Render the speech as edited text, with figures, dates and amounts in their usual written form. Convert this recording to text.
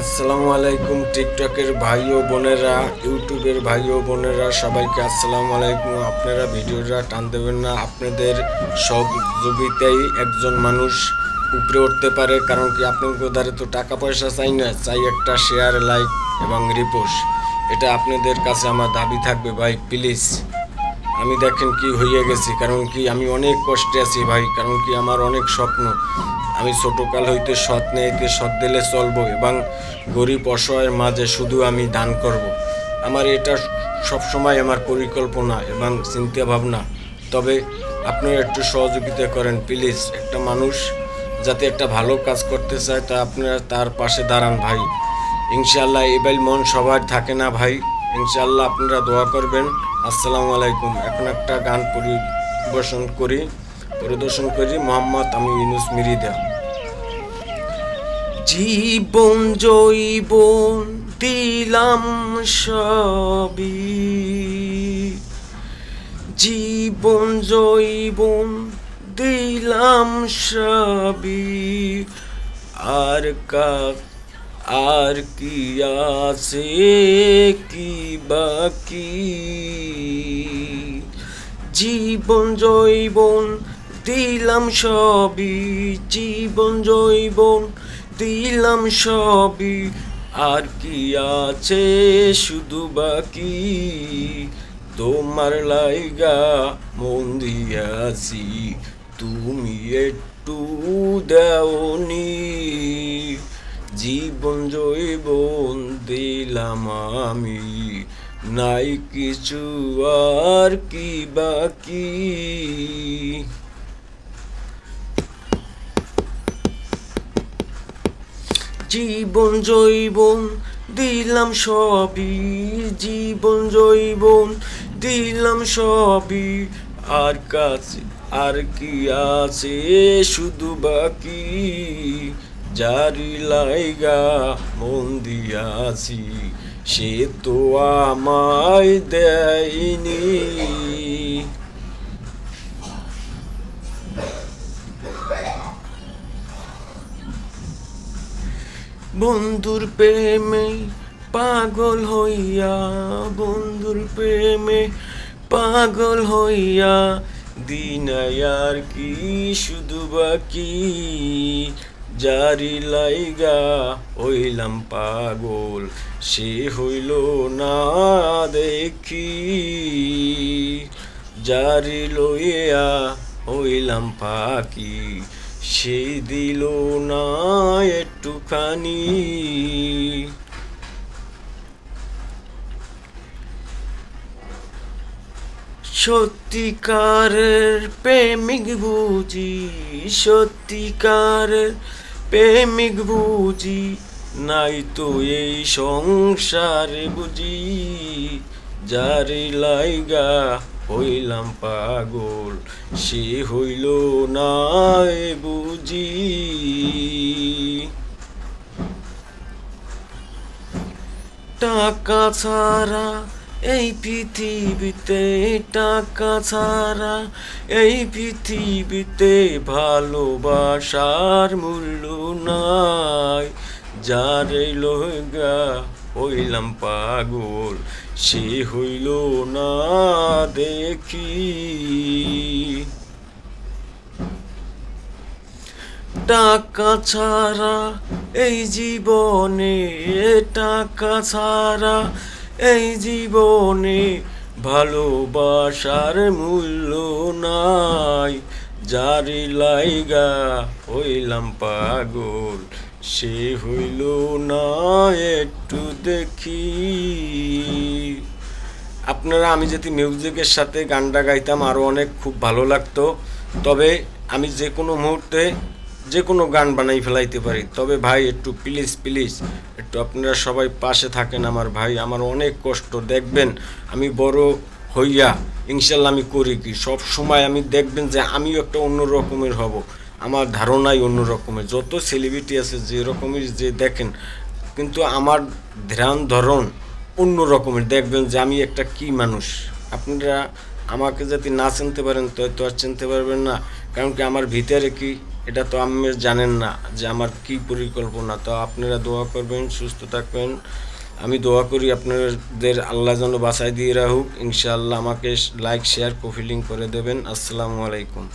আসসালামু আলাইকুম টিকটকের ভাই ও বোনেরা, ইউটিউবের ভাই ও বোনেরা, সবাইকে আসসালামু আলাইকুম। আপনারা ভিডিওটা টান দেবেন না, আপনাদের সহযোগিতায় একজন মানুষ উপরে উঠতে পারে। কারণ কি, আপনাদের দ্বারা তো টাকা পয়সা চাই না, চাই একটা শেয়ার, লাইক এবং রিপোস্ট। এটা আপনাদের কাছে আমার দাবি থাকবে ভাই, প্লিজ। আমি দেখেন কি হয়ে গেছি, কারণ কি আমি অনেক কষ্টে আছি ভাই। কারণ কি আমার অনেক স্বপ্ন, আমি ছোটকাল হইতে সৎ নেইতে সৎ দিলে চলবো এবং গরিব অসহায়ের মাঝে শুধু আমি দান করব। আমার এটা সবসময় আমার পরিকল্পনা এবং চিন্তা ভাবনা। তবে আপনারা একটু সহযোগিতা করেন প্লিজ। একটা মানুষ যাতে একটা ভালো কাজ করতে চায়, তা আপনারা তার পাশে দাঁড়ান ভাই। ইনশাআল্লাহ এবার মন সবার থাকে না ভাই, ইনশাআল্লাহ আপনারা দোয়া করবেন। আসসালামু আলাইকুম। এখন একটা গান পরিদর্শন করি মোহাম্মদ আমি ইউনুস মিরিদা। জীবন জৈবন দিলাম সবই, জীবন জৈবন দিলাম সবই, আর কি আছে কি বাকি। জীবন জৈবন দিলাম সবই, জীবন জৈবন দিলাম সবই, আর কি আছে শুধু বাকি। তোমার লাইগা মন দিয়াছি, তুমি একটু দাওনি। জীবন জৈবন দিলাম আমি, নাই কিছু আর কি বাকি। জীবন জৈবন দিলাম সবই, জীবন জৈবন দিলাম সবই, আর কি আছে শুধু বাকি। যারি লাইগা মন দিয়াছি, সে তো আমায় দেয়নি। বন্ধুর প্রেমে পাগল হইয়া, বন্ধুর প্রেমে পাগল হইয়া, দিন আর কি শুধু বাকি। যারি লাইগা হইলাম পাগল, সে হইল না দেখি। যারি লইয়া হইলাম ফাঁকি, সে দিল না একটুখানি। সত্যিকারের প্রেমিক বুঝি, সত্যিকারের প্রেমিক বুঝি, নাই তো এই সংসারে বুঝি। যারে লাইগা হইলাম পাগল, সে হইল না বুঝি। টাকা ছাড়া এই পৃথিবীতে, টাকা ছাড়া এই পৃথিবীতে, ভালোবাসার মূল্য নাই। যারে লইগা হইলাম পাগল, সে হইল না দেখি। টাকা ছাড়া এই জীবনে, টাকা ছাড়া এই জীবনে, ভালোবাসার মূল্য নাই। যারি লাইগা হইলাম পাগল, সে হইল না একটু দেখি। আপনারা, আমি যদি মিউজিকের সাথে গানটা গাইতাম আরও অনেক খুব ভালো লাগতো। তবে আমি যে কোনো মুহূর্তে যে কোনো গান বানাই ফেলাইতে পারি। তবে ভাই একটু প্লিজ একটু আপনারা সবাই পাশে থাকেন আমার ভাই। আমার অনেক কষ্ট, দেখবেন আমি বড় হইয়া ইনশাল্লাহ আমি করি কি, সব সময় আমি দেখবেন যে আমিও একটা অন্য রকমের হব। আমার ধারণাই অন্য রকমের। যত সেলিব্রিটি আছে যে রকমের যে দেখেন, কিন্তু আমার ধ্যান ধরন অন্য রকমের। দেখবেন যে আমি একটা কি মানুষ। আপনারা আমাকে যদি না চিনতে পারেন তো আর চিনতে পারবেন না। কারণ কি আমার ভিতরে কি এটা তো আপনি জানেন না যে আমার কি পরিকল্পনা। তো আপনারা দোয়া করবেন, সুস্থ থাকবেন। আমি দোয়া করি আপনাদের আল্লাহ যেন বাঁচাই দিয়ে রাখুক। ইনশাআল্লাহ আমাকে লাইক শেয়ার কপি লিঙ্ক করে দেবেন। আসসালামু আলাইকুম।